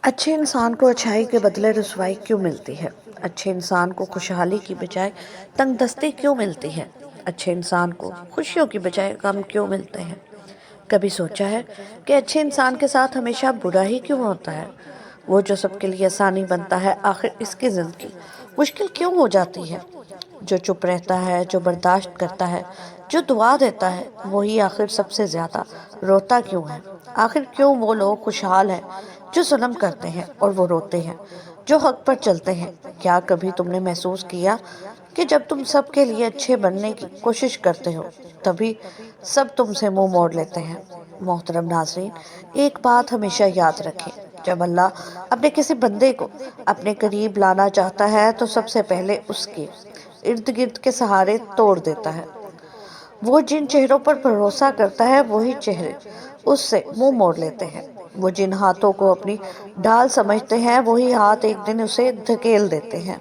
اچھے انسان کو اچھائی کے بدلے رسوائی کیوں ملتی ہے؟ اچھے انسان کو خوشحالی کی بجائے تنگ دستی کیوں ملتی ہے؟ اچھے انسان کو خوشیوں کی بجائے غم کیوں ملتے ہیں؟ کبھی سوچا ہے کہ اچھے انسان کے ساتھ ہمیشہ برا ہی کیوں ہوتا ہے؟ وہ جو سب کے لیے آسانی بنتا ہے، آخر اس کی زندگی مشکل کیوں ہو جاتی ہے؟ جو چپ رہتا ہے، جو برداشت کرتا ہے، جو دعا دیتا ہے، وہی آخر سب سے زیادہ روتا کیوں ہے؟ آخر کیوں وہ لوگ خوشحال ہیں جو ظلم کرتے ہیں اور وہ روتے ہیں جو حق پر چلتے ہیں؟ کیا کبھی تم نے محسوس کیا کہ جب تم سب کے لیے اچھے بننے کی کوشش کرتے ہو تبھی سب تم سے منہ موڑ لیتے ہیں؟ محترم ناظرین، ایک بات ہمیشہ یاد رکھیں، جب اللہ اپنے کسی بندے کو اپنے قریب لانا چاہتا ہے تو سب سے پہلے اس کے ارد گرد کے سہارے توڑ دیتا ہے۔ وہ جن چہروں پر بھروسہ کرتا ہے وہی چہرے اس سے منہ موڑ لیتے ہیں۔ وہ جن ہاتھوں کو اپنی ڈھال سمجھتے ہیں وہی ہاتھ ایک دن اسے دھکیل دیتے ہیں۔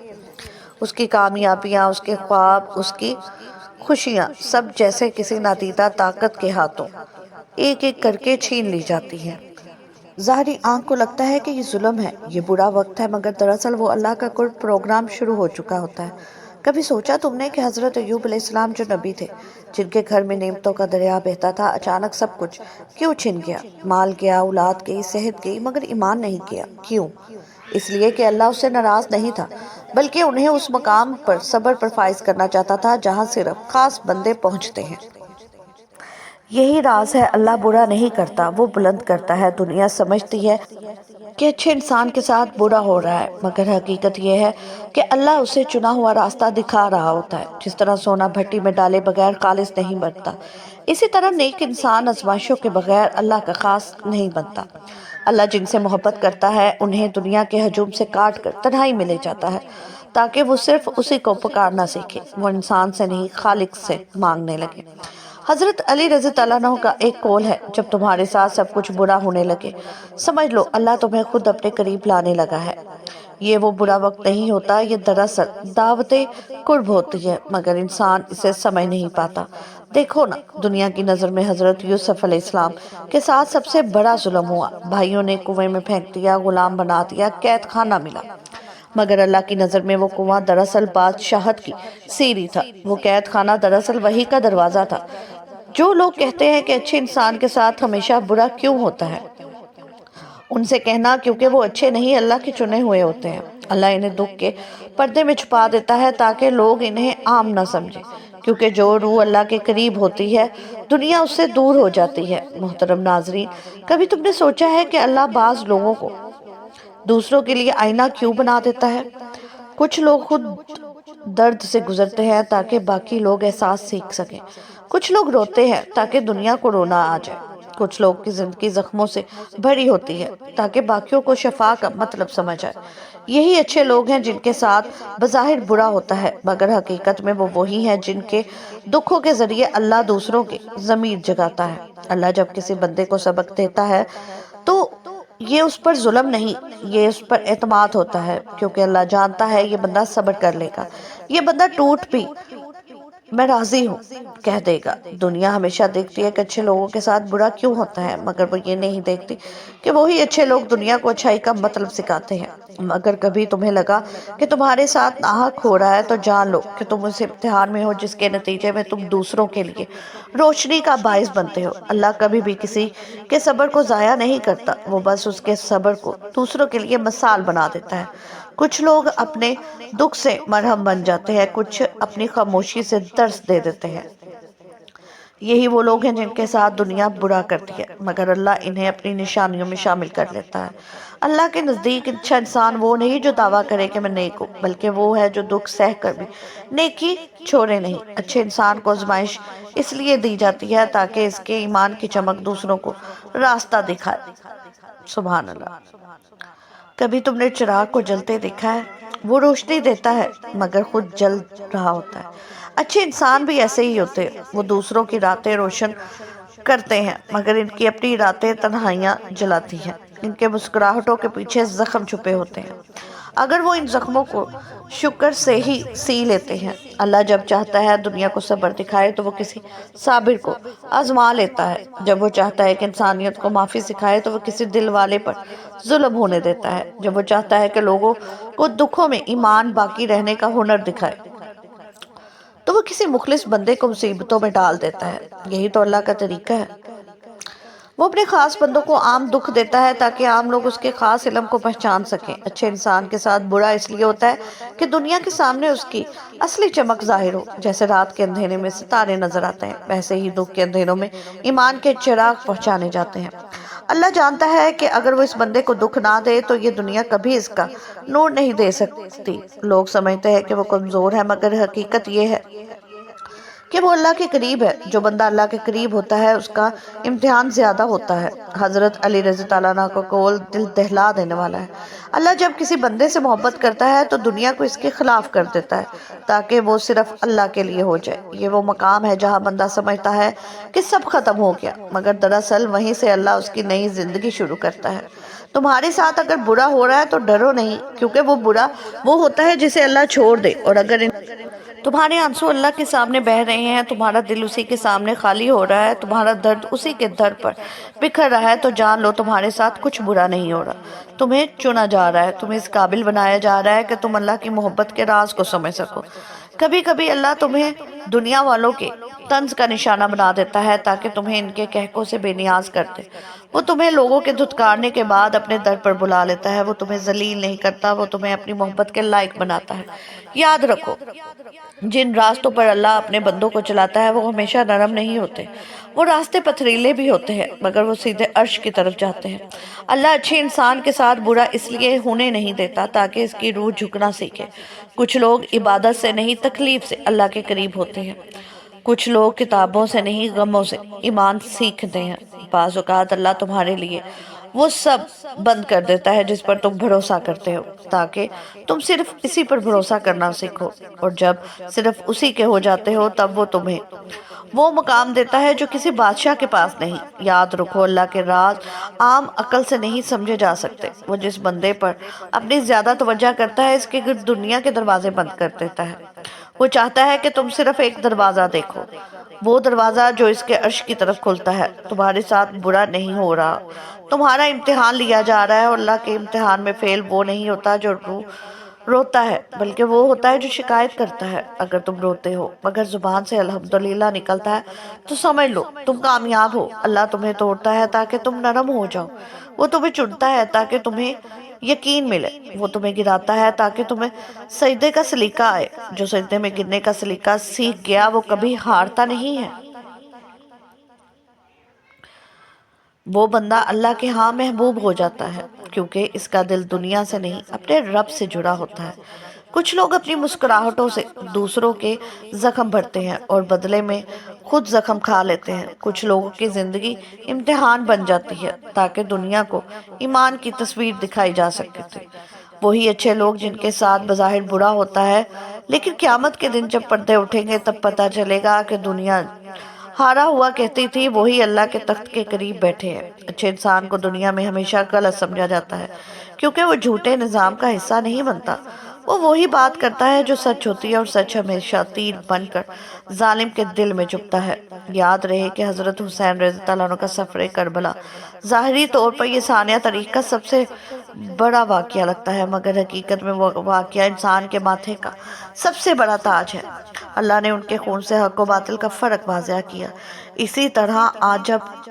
اس کی کامیابیاں، اس کے خواب، اس کی خوشیاں سب جیسے کسی نادیدہ طاقت کے ہاتھوں ایک ایک کر کے چھین لی جاتی ہیں۔ ظاہری آنکھ کو لگتا ہے کہ یہ ظلم ہے، یہ برا وقت ہے، مگر دراصل وہ اللہ کا قرب پروگرام شروع ہو چکا ہوتا ہے۔ کبھی سوچا تم نے کہ حضرت ایوب علیہ السلام جو نبی تھے، جن کے گھر میں نعمتوں کا دریا بہتا تھا، اچانک سب کچھ کیوں چھن گیا؟ مال گیا، اولاد گئی، صحت گئی، مگر ایمان نہیں گیا۔ کیوں؟ اس لیے کہ اللہ اس سے ناراض نہیں تھا، بلکہ انہیں اس مقام پر صبر پر فائز کرنا چاہتا تھا جہاں صرف خاص بندے پہنچتے ہیں۔ یہی راز ہے، اللہ برا نہیں کرتا، وہ بلند کرتا ہے۔ دنیا سمجھتی ہے کہ اچھے انسان کے ساتھ برا ہو رہا ہے، مگر حقیقت یہ ہے کہ اللہ اسے چنا ہوا راستہ دکھا رہا ہوتا ہے۔ جس طرح سونا بھٹی میں ڈالے بغیر خالص نہیں بنتا، اسی طرح نیک انسان آزمائشوں کے بغیر اللہ کا خاص نہیں بنتا۔ اللہ جن سے محبت کرتا ہے انہیں دنیا کے ہجوم سے کاٹ کر تنہائی میں لے جاتا ہے تاکہ وہ صرف اسی کو پکارنا سیکھے، وہ انسان سے نہیں خالق سے مانگنے لگے۔ حضرت علی رضی اللہ عنہ کا ایک قول ہے، جب تمہارے ساتھ سب کچھ برا ہونے لگے سمجھ لو اللہ تمہیں خود اپنے قریب لانے لگا ہے۔ یہ وہ برا وقت نہیں ہوتا، یہ دراصل دعوت قرب ہوتی ہے، مگر انسان اسے سمجھ نہیں پاتا۔ دیکھو نا، دنیا کی نظر میں حضرت یوسف علیہ السلام کے ساتھ سب سے بڑا ظلم ہوا۔ بھائیوں نے کنویں میں پھینک دیا، غلام بنا دیا، قید خانہ ملا، مگر اللہ کی نظر میں وہ کنواں دراصل بادشاہت کی سیڑھی تھا، وہ قید خانہ دراصل وحی کا دروازہ تھا۔ جو لوگ کہتے ہیں کہ اچھے انسان کے ساتھ ہمیشہ برا کیوں ہوتا ہے، ان سے کہنا کیونکہ وہ اچھے نہیں، اللہ کے چنے ہوئے ہوتے ہیں۔ اللہ انہیں دکھ کے پردے میں چھپا دیتا ہے تاکہ لوگ انہیں عام نہ سمجھیں، کیونکہ جو روح اللہ کے قریب ہوتی ہے دنیا اس سے دور ہو جاتی ہے۔ محترم ناظرین، کبھی تم نے سوچا ہے کہ اللہ بعض لوگوں کو دوسروں کے لیے آئینہ کیوں بنا دیتا ہے؟ کچھ لوگ خود درد سے گزرتے ہیں تاکہ باقی لوگ احساس سیکھ سکیں۔ کچھ لوگ روتے ہیں تاکہ دنیا کو رونا آ جائے۔ کچھ لوگ کی زندگی زخموں سے بھری ہوتی ہے تاکہ باقیوں کو شفا کا مطلب سمجھ آئے۔ یہی اچھے لوگ ہیں جن کے ساتھ بظاہر برا ہوتا ہے، مگر حقیقت میں وہ وہی ہیں جن کے دکھوں کے ذریعے اللہ دوسروں کے ضمیر جگاتا ہے۔ اللہ جب کسی بندے کو سبق دیتا ہے تو یہ اس پر ظلم نہیں، یہ اس پر اعتماد ہوتا ہے، کیونکہ اللہ جانتا ہے یہ بندہ صبر کر لے گا، یہ بندہ ٹوٹ بھی میں راضی ہوں کہہ دے گا۔ دنیا ہمیشہ دیکھتی ہے کہ اچھے لوگوں کے ساتھ برا کیوں ہوتا ہے، مگر وہ یہ نہیں دیکھتی کہ وہی اچھے لوگ دنیا کو اچھائی کا مطلب سکھاتے ہیں۔ اگر کبھی تمہیں لگا کہ تمہارے ساتھ ناحق ہو رہا ہے تو جان لو کہ تم اس امتحان میں ہو جس کے نتیجے میں تم دوسروں کے لیے روشنی کا باعث بنتے ہو۔ اللہ کبھی بھی کسی کے صبر کو ضائع نہیں کرتا، وہ بس اس کے صبر کو دوسروں کے لیے مثال بنا دیتا ہے۔ کچھ لوگ اپنے دکھ سے مرہم بن جاتے ہیں، کچھ اپنی خاموشی سے درس دے دیتے ہیں۔ یہی وہ لوگ ہیں جن کے ساتھ دنیا برا کرتی ہے، مگر اللہ انہیں اپنی نشانیوں میں شامل کر لیتا ہے۔ اللہ کے نزدیک اچھا انسان وہ نہیں جو دعویٰ کرے کہ میں نیک ہوں، بلکہ وہ ہے جو دکھ سہ کر بھی نیکی چھوڑے نہیں۔ اچھے انسان کو آزمائش اس لیے دی جاتی ہے تاکہ اس کے ایمان کی چمک دوسروں کو راستہ دکھائے۔ سبحان اللہ۔ کبھی تم نے چراغ کو جلتے دیکھا ہے؟ وہ روشنی دیتا ہے مگر خود جل رہا ہوتا ہے۔ اچھے انسان بھی ایسے ہی ہوتے ہیں، وہ دوسروں کی راتیں روشن کرتے ہیں مگر ان کی اپنی راتیں تنہائیاں جلاتی ہیں، ان کے مسکراہٹوں کے پیچھے زخم چھپے ہوتے ہیں۔ اگر وہ ان زخموں کو شکر سے ہی سی لیتے ہیں۔ اللہ جب چاہتا ہے دنیا کو صبر دکھائے تو وہ کسی صابر کو آزما لیتا ہے۔ جب وہ چاہتا ہے کہ انسانیت کو معافی سکھائے تو وہ کسی دل والے پر ظلم ہونے دیتا ہے۔ جب وہ چاہتا ہے کہ لوگوں کو دکھوں میں ایمان باقی رہنے کا ہنر دکھائے تو وہ کسی مخلص بندے کو مصیبتوں میں ڈال دیتا ہے۔ یہی تو اللہ کا طریقہ ہے۔ وہ اپنے خاص بندوں کو عام دکھ دیتا ہے تاکہ عام لوگ اس کے خاص علم کو پہچان سکیں۔ اچھے انسان کے ساتھ برا اس لیے ہوتا ہے کہ دنیا کے سامنے اس کی اصلی چمک ظاہر ہو۔ جیسے رات کے اندھیرے میں ستارے نظر آتے ہیں، ویسے ہی دکھ کے اندھیروں میں ایمان کے چراغ پہچانے جاتے ہیں۔ اللہ جانتا ہے کہ اگر وہ اس بندے کو دکھ نہ دے تو یہ دنیا کبھی اس کا نور نہیں دے سکتی۔ لوگ سمجھتے ہیں کہ وہ کمزور ہے، مگر حقیقت یہ ہے کہ وہ اللہ کے قریب ہے۔ جو بندہ اللہ کے قریب ہوتا ہے اس کا امتحان زیادہ ہوتا ہے۔ حضرت علی رضی اللہ عنہ کا قول دل دہلا دینے والا ہے۔ اللہ جب کسی بندے سے محبت کرتا ہے تو دنیا کو اس کے خلاف کر دیتا ہے تاکہ وہ صرف اللہ کے لیے ہو جائے۔ یہ وہ مقام ہے جہاں بندہ سمجھتا ہے کہ سب ختم ہو گیا، مگر دراصل وہیں سے اللہ اس کی نئی زندگی شروع کرتا ہے۔ تمہارے ساتھ اگر برا ہو رہا ہے تو ڈرو نہیں، کیونکہ وہ برا وہ ہوتا ہے جسے اللہ چھوڑ دے، اور اگر تمہارے آنسو اللہ کے سامنے بہہ رہے ہیں، تمہارا دل اسی کے سامنے خالی ہو رہا ہے، تمہارا درد اسی کے در پر بکھر رہا ہے، تو جان لو تمہارے ساتھ کچھ برا نہیں ہو رہا۔ تمہیں چنا جا رہا ہے، تمہیں اس قابل بنایا جا رہا ہے کہ تم اللہ کی محبت کے راز کو سمجھ سکو۔ کبھی کبھی اللہ تمہیں دنیا والوں کے طنز کا نشانہ بنا دیتا ہے تاکہ تمہیں ان کے کہکوں سے بے نیاز کر دے۔ وہ تمہیں لوگوں کے دھتکارنے کے بعد اپنے در پر بلا لیتا ہے۔ وہ تمہیں ذلیل نہیں کرتا، وہ تمہیں اپنی محبت کے لائق بناتا ہے۔ یاد رکھو، جن راستوں پر اللہ اپنے بندوں کو چلاتا ہے وہ ہمیشہ نرم نہیں ہوتے۔ وہ راستے پتھریلے بھی ہوتے ہیں، مگر وہ سیدھے عرش کی طرف جاتے ہیں۔ اللہ اچھے انسان کے ساتھ برا اس لیے ہونے نہیں دیتا تاکہ اس کی روح جھکنا سیکھے۔ کچھ لوگ عبادت سے نہیں تکلیف سے اللہ کے قریب ہوتے ہیں۔ کچھ لوگ کتابوں سے نہیں غموں سے ایمان سیکھتے ہیں۔ بعض اوقات اللہ تمہارے لیے وہ سب بند کر دیتا ہے جس پر تم بھروسہ کرتے ہو تاکہ تم صرف اسی پر بھروسہ کرنا سیکھو، اور جب صرف اسی کے ہو جاتے ہو تب وہ تمہیں وہ مقام دیتا ہے جو کسی بادشاہ کے پاس نہیں۔ یاد رکھو، اللہ کے راز عام عقل سے نہیں سمجھے جا سکتے۔ وہ جس بندے پر اپنی زیادہ توجہ کرتا ہے اس کے گرد دنیا کے دروازے بند کر دیتا ہے۔ وہ چاہتا ہے کہ تم صرف ایک دروازہ دیکھو، وہ دروازہ جو اس کے عرش کی طرف کھلتا ہے۔ تمہارے ساتھ برا نہیں ہو رہا، تمہارا امتحان لیا جا رہا ہے، اور اللہ کے امتحان میں فیل وہ نہیں ہوتا جو روتا ہے، بلکہ وہ ہوتا ہے جو شکایت کرتا ہے۔ اگر تم روتے ہو مگر زبان سے الحمدللہ نکلتا ہے تو سمجھ لو تم کامیاب ہو۔ اللہ تمہیں توڑتا ہے تاکہ تم نرم ہو جاؤ، وہ تمہیں چنتا ہے تاکہ تمہیں یقین ملے، وہ تمہیں گراتا ہے تاکہ تمہیں سجدے کا سلیقہ آئے۔ جو سجدے میں گرنے کا سلیقہ سیکھ گیا وہ کبھی ہارتا نہیں ہے۔ وہ بندہ اللہ کے ہاں محبوب ہو جاتا ہے کیونکہ اس کا دل دنیا سے نہیں اپنے رب سے جڑا ہوتا ہے۔ کچھ لوگ اپنی مسکراہٹوں سے دوسروں کے زخم بھرتے ہیں اور بدلے میں خود زخم کھا لیتے ہیں۔ کچھ لوگوں کی زندگی امتحان بن جاتی ہے تاکہ دنیا کو ایمان کی تصویر دکھائی جا سکے۔ وہی اچھے لوگ جن کے ساتھ بظاہر برا ہوتا ہے، لیکن قیامت کے دن جب پردے اٹھیں گے تب پتہ چلے گا کہ دنیا ہارا ہوا کہتی تھی، وہی اللہ کے تخت کے قریب بیٹھے ہیں۔ اچھے انسان کو دنیا میں ہمیشہ غلط سمجھا جاتا ہے کیونکہ وہ جھوٹے نظام کا حصہ نہیں بنتا۔ وہ وہی بات کرتا ہے جو سچ ہوتی ہے، اور سچ ہمیشہ تیر بن کر ظالم کے دل میں چبھتا ہے۔ یاد رہے کہ حضرت حسین رضی اللہ عنہ کا سفر کربلا ظاہری طور پر یہ ثانیہ تاریخ کا سب سے بڑا واقعہ لگتا ہے، مگر حقیقت میں وہ واقعہ انسان کے ماتھے کا سب سے بڑا تاج ہے۔ اللہ نے ان کے خون سے حق و باطل کا فرق واضح کیا۔ اسی طرح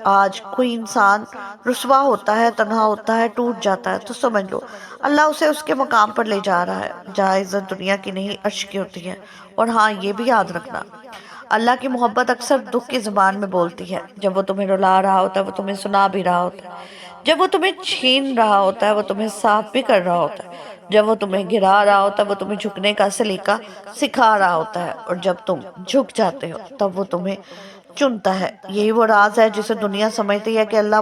آج کوئی انسان رسوا ہوتا ہے، تنہا ہوتا ہے، ٹوٹ جاتا ہے تو سمجھ لو اللہ اسے اس کے مقام پر لے جا رہا ہے جہاں عزت دنیا کی نہیں عرش کی ہوتی ہے۔ اور ہاں، یہ بھی یاد رکھنا، اللہ کی محبت اکثر دکھ کی زبان میں بولتی ہے۔ جب وہ تمہیں رلا رہا ہوتا ہے وہ تمہیں سنا بھی رہا ہوتا ہے، جب وہ تمہیں چھین رہا ہوتا ہے وہ تمہیں صاف بھی کر رہا ہوتا ہے، جب وہ تمہیں گرا رہا ہوتا ہے وہ تمہیں جھکنے کا سلیقہ سکھا رہا ہوتا ہے، اور جب تم جھک جاتے ہو تب وہ تمہیں چنتا ہے۔ یہی وہ راز ہے جسے دنیا سمجھتی ہے کہ اللہ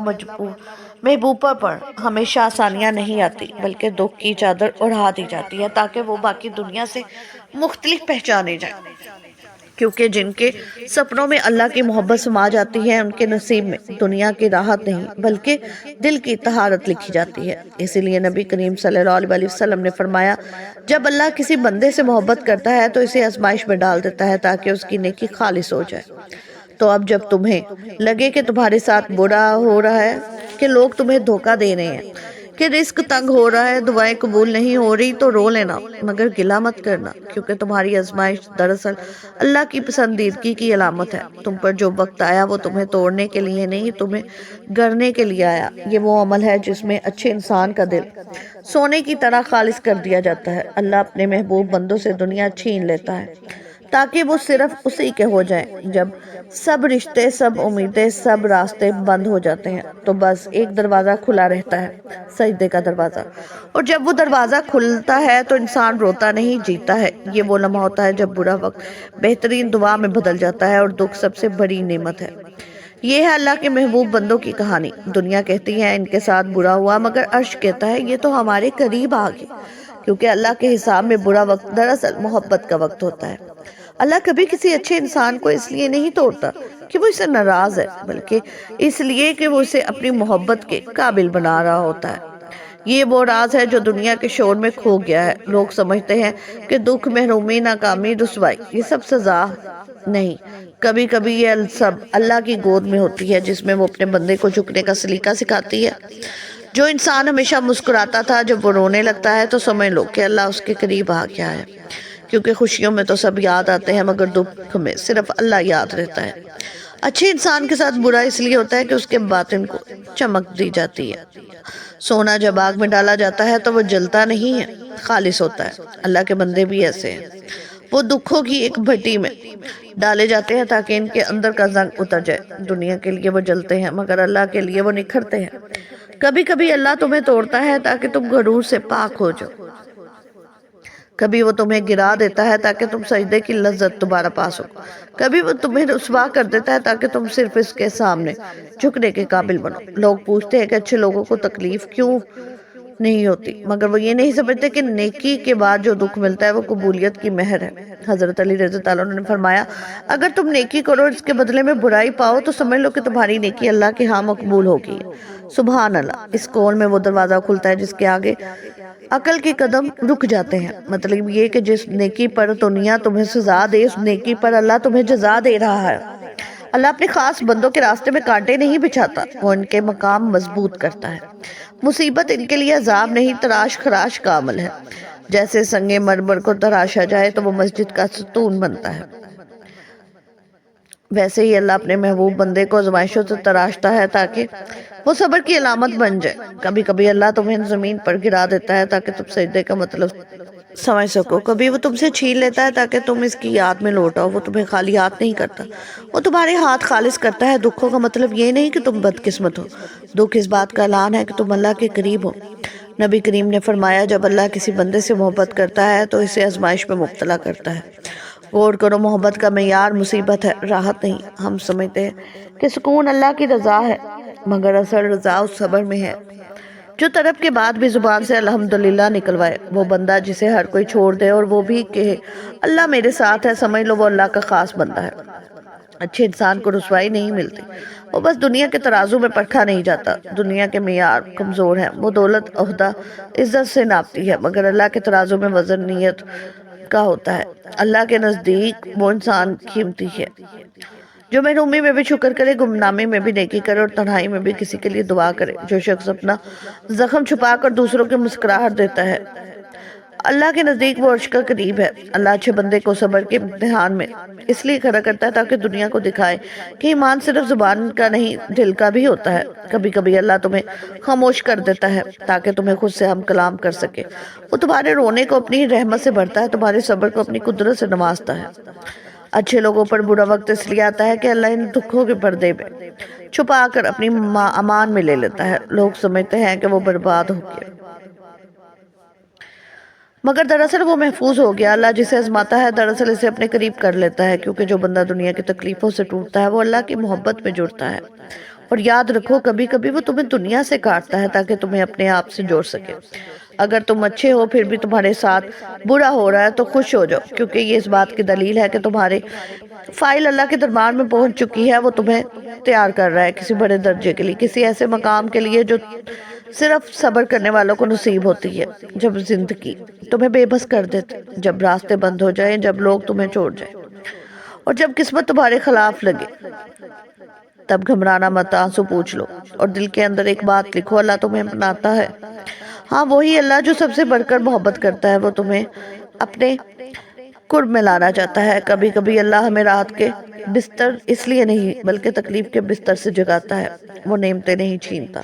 محبوبہ پر ہمیشہ آسانیاں نہیں آتی بلکہ دکھ کی چادر اڑا دی جاتی ہے تاکہ وہ باقی دنیا سے مختلف پہچانے جائیں۔ کیونکہ جن کے سپنوں میں اللہ کی محبت سما جاتی ہے ان کے نصیب میں دنیا کی راحت نہیں بلکہ دل کی طہارت لکھی جاتی ہے۔ اسی لیے نبی کریم صلی اللہ علیہ وسلم نے فرمایا، جب اللہ کسی بندے سے محبت کرتا ہے تو اسے آزمائش میں ڈال دیتا ہے تاکہ اس کی نیکی خالص ہو جائے۔ تو اب جب تمہیں لگے کہ تمہارے ساتھ برا ہو رہا ہے، کہ لوگ تمہیں دھوکہ دے رہے ہیں، کہ رزق تنگ ہو رہا ہے، دعائیں قبول نہیں ہو رہی، تو رو لینا مگر گلہ مت کرنا، کیونکہ تمہاری آزمائش دراصل اللہ کی پسندیدگی کی علامت ہے۔ تم پر جو وقت آیا وہ تمہیں توڑنے کے لیے نہیں، تمہیں گرنے کے لیے آیا۔ یہ وہ عمل ہے جس میں اچھے انسان کا دل سونے کی طرح خالص کر دیا جاتا ہے۔ اللہ اپنے محبوب بندوں سے دنیا چھین لیتا ہے تاکہ وہ صرف اسی کے ہو جائیں۔ جب سب رشتے، سب امیدیں، سب راستے بند ہو جاتے ہیں تو بس ایک دروازہ کھلا رہتا ہے، سجدے کا دروازہ۔ اور جب وہ دروازہ کھلتا ہے تو انسان روتا نہیں، جیتا ہے۔ یہ وہ لمحہ ہوتا ہے جب برا وقت بہترین دعا میں بدل جاتا ہے اور دکھ سب سے بڑی نعمت ہے۔ یہ ہے اللہ کے محبوب بندوں کی کہانی۔ دنیا کہتی ہے ان کے ساتھ برا ہوا، مگر عرش کہتا ہے یہ تو ہمارے قریب آ گئے، کیونکہ اللہ کے حساب میں برا وقت دراصل محبت کا وقت ہوتا ہے۔ اللہ کبھی کسی اچھے انسان کو اس لیے نہیں توڑتا کہ وہ اسے ناراض ہے، بلکہ اس لیے کہ وہ اسے اپنی محبت کے قابل بنا رہا ہوتا ہے۔ یہ وہ راز ہے جو دنیا کے شور میں کھو گیا ہے۔ لوگ سمجھتے ہیں کہ دکھ، محرومی، ناکامی، رسوائی یہ سب سزا نہیں، کبھی کبھی یہ سب اللہ کی گود میں ہوتی ہے جس میں وہ اپنے بندے کو جھکنے کا سلیقہ سکھاتی ہے۔ جو انسان ہمیشہ مسکراتا تھا جب وہ رونے لگتا ہے تو سمجھ لو کہ اللہ اس کے قریب آ گیا ہے، کیونکہ خوشیوں میں تو سب یاد آتے ہیں مگر دکھ میں صرف اللہ یاد رہتا ہے۔ اچھے انسان کے ساتھ برا اس لیے ہوتا ہے کہ اس کے باطن کو چمک دی جاتی ہے۔ سونا جب آگ میں ڈالا جاتا ہے تو وہ جلتا نہیں ہے، خالص ہوتا ہے۔ اللہ کے بندے بھی ایسے ہیں، وہ دکھوں کی ایک بھٹی میں ڈالے جاتے ہیں تاکہ ان کے اندر کا زنگ اتر جائے۔ دنیا کے لیے وہ جلتے ہیں مگر اللہ کے لیے وہ نکھرتے ہیں۔ کبھی کبھی اللہ تمہیں توڑتا ہے تاکہ تم غرور سے پاک ہو جاؤ، کبھی وہ تمہیں گرا دیتا ہے تاکہ تم سجدے کی لذت دوبارہ پا سکو، کبھی وہ تمہیں رسوا کر دیتا ہے تاکہ تم صرف اس کے سامنے جھکنے کے قابل بنو۔ لوگ پوچھتے ہیں کہ اچھے لوگوں کو تکلیف کیوں نہیں ہوتی، مگر وہ یہ نہیں سمجھتے کہ نیکی کے بعد جو دکھ ملتا ہے وہ قبولیت کی مہر ہے۔ حضرت علی رضی اللہ عنہ نے فرمایا، اگر تم نیکی کرو اور اس کے بدلے میں برائی پاؤ تو سمجھ لو کہ تمہاری نیکی اللہ کے ہاں مقبول ہوگی۔ سبحان اللہ۔ اس قول میں وہ دروازہ کھلتا ہے جس کے آگے عقل کے قدم رک جاتے ہیں۔ مطلب یہ کہ جس نیکی پر دنیا تمہیں سزا دے، اس نیکی پر اللہ تمہیں جزا دے رہا ہے۔ اللہ اپنے خاص بندوں کے راستے میں کانٹے نہیں بچھاتا، وہ ان کے مقام مضبوط کرتا ہے۔ مصیبت ان کے لیے عذاب نہیں، تراش خراش کا عمل ہے۔ جیسے سنگ مرمر کو تراشا جائے تو وہ مسجد کا ستون بنتا ہے، ویسے ہی اللہ اپنے محبوب بندے کو آزمائشوں سے تراشتا ہے تاکہ وہ صبر کی علامت بن جائے۔ کبھی کبھی اللہ تمہیں زمین پر گرا دیتا ہے تاکہ تم سجدے کا مطلب سمجھ سکو، کبھی وہ تم سے چھین لیتا ہے تاکہ تم اس کی یاد میں لوٹ آؤ۔ وہ تمہیں خالی ہاتھ نہیں کرتا، وہ تمہارے ہاتھ خالص کرتا ہے۔ دکھوں کا مطلب یہ نہیں کہ تم بدقسمت ہو، دکھ اس بات کا اعلان ہے کہ تم اللہ کے قریب ہو۔ نبی کریم نے فرمایا، جب اللہ کسی بندے سے محبت کرتا ہے تو اسے آزمائش میں مبتلا کرتا ہے۔ غور کرو، محبت کا معیار مصیبت ہے، راحت نہیں۔ ہم سمجھتے ہیں کہ سکون اللہ کی رضا ہے، مگر اصل رضا اس صبر میں ہے جو طلب کے بعد بھی زبان سے الحمدللہ نکلوائے۔ وہ بندہ جسے ہر کوئی چھوڑ دے اور وہ بھی کہے اللہ میرے ساتھ ہے، سمجھ لو وہ اللہ کا خاص بندہ ہے۔ اچھے انسان کو رسوائی نہیں ملتی، وہ بس دنیا کے ترازو میں پرکھا نہیں جاتا۔ دنیا کے معیار کمزور ہیں، وہ دولت، عہدہ، عزت سے ناپتی ہے، مگر اللہ کے ترازو میں وزن نیت کا ہوتا ہے۔ اللہ کے نزدیک وہ انسان قیمتی ہے جو محرومی میں بھی شکر کرے، گمنامی میں بھی نیکی کرے اور تنہائی میں بھی کسی کے لیے دعا کرے۔ جو شخص اپنا زخم چھپا کر دوسروں کی مسکراہٹ دیتا ہے، اللہ کے نزدیک وہ عرش کا قریب ہے۔ اللہ اچھے بندے کو صبر کے امتحان میں اس لیے کھڑا کرتا ہے تاکہ دنیا کو دکھائے کہ ایمان صرف زبان کا نہیں، دل کا بھی ہوتا ہے۔ کبھی کبھی اللہ تمہیں خاموش کر دیتا ہے تاکہ تمہیں خود سے ہم کلام کر سکے۔ وہ تمہارے رونے کو اپنی رحمت سے بھرتا ہے، تمہارے صبر کو اپنی قدرت سے نوازتا ہے۔ اچھے لوگوں پر برا وقت اس لیے آتا ہے کہ اللہ ان دکھوں کے پردے میں چھپا کر اپنی امان میں لے لیتا ہے۔ لوگ سمجھتے ہیں کہ وہ برباد ہو گیا، مگر دراصل وہ محفوظ ہو گیا۔ اللہ جسے آزماتا ہے دراصل اسے اپنے قریب کر لیتا ہے، کیونکہ جو بندہ دنیا کی تکلیفوں سے ٹوٹتا ہے وہ اللہ کی محبت میں جڑتا ہے۔ اور یاد رکھو، کبھی کبھی وہ تمہیں دنیا سے کاٹتا ہے تاکہ تمہیں اپنے آپ سے جوڑ سکے۔ اگر تم اچھے ہو پھر بھی تمہارے ساتھ برا ہو رہا ہے تو خوش ہو جاؤ، کیونکہ یہ اس بات کی دلیل ہے کہ تمہاری فائل اللہ کے دربار میں پہنچ چکی ہے۔ وہ تمہیں تیار کر رہا ہے کسی بڑے درجے کے لیے، کسی ایسے مقام کے لیے جو صرف صبر کرنے والوں کو نصیب ہوتی ہے۔ جب زندگی تمہیں بے بس کر دیتے، جب راستے بند ہو جائیں، جب لوگ تمہیں چھوڑ جائیں اور جب قسمت تمہارے خلاف لگے، تب گھبرانا مت، آنسو پوچھ لو اور دل کے اندر ایک بات لکھو، اللہ تمہیں اپناتا ہے۔ ہاں، وہی اللہ جو سب سے بڑھ کر محبت کرتا ہے، وہ تمہیں اپنے قرب میں لانا چاہتا ہے۔ کبھی کبھی اللہ ہمیں رات کے بستر اس لیے نہیں بلکہ تکلیف کے بستر سے جگاتا ہے۔ وہ نعمتیں نہیں چھینتا،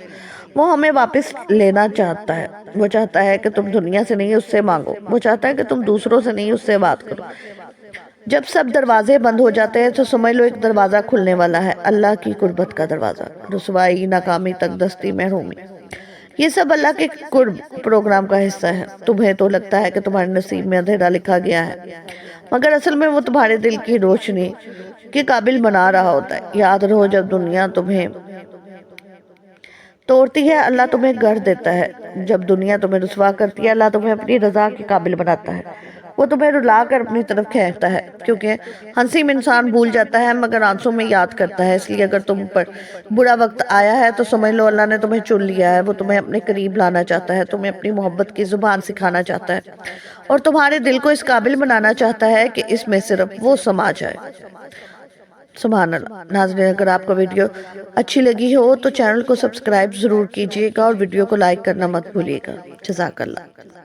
وہ ہمیں واپس لینا چاہتا ہے۔ وہ چاہتا ہے کہ تم دنیا سے نہیں اس سے مانگو، وہ چاہتا ہے کہ تم دوسروں سے نہیں اس سے بات کرو۔ جب سب دروازے بند ہو جاتے ہیں تو سمجھ لو ایک دروازہ کھلنے والا ہے، اللہ کی قربت کا دروازہ۔ رسوائی، ناکامی، تنگدستی، محرومی، یہ سب اللہ کے قرب پروگرام کا حصہ ہے۔ تمہیں تو لگتا ہے کہ تمہارے نصیب میں اندھیرا لکھا گیا ہے، مگر اصل میں وہ تمہارے دل کی روشنی کے قابل بنا رہا ہوتا ہے۔ یاد رہو، جب دنیا تمہیں توڑتی ہے اللہ تمہیں گڑھ دیتا ہے، جب دنیا تمہیں رسوا کرتی ہے اللہ تمہیں اپنی رضا کے قابل بناتا ہے۔ وہ تمہیں رلا کر اپنی طرف کھینچتا ہے، کیونکہ ہنسی میں انسان بھول جاتا ہے مگر آنسوں میں یاد کرتا ہے۔ اس لیے اگر تم پر برا وقت آیا ہے تو سمجھ لو اللہ نے تمہیں چن لیا ہے۔ وہ تمہیں اپنے قریب لانا چاہتا ہے، تمہیں اپنی محبت کی زبان سکھانا چاہتا ہے اور تمہارے دل کو اس قابل بنانا چاہتا ہے کہ اس میں صرف وہ سما جائے۔ سبحان اللہ۔ ناظرین، اگر آپ کو ویڈیو اچھی لگی ہو تو چینل کو سبسکرائب ضرور کیجیے گا اور ویڈیو کو لائک کرنا مت بھولیے گا۔ جزاک اللہ۔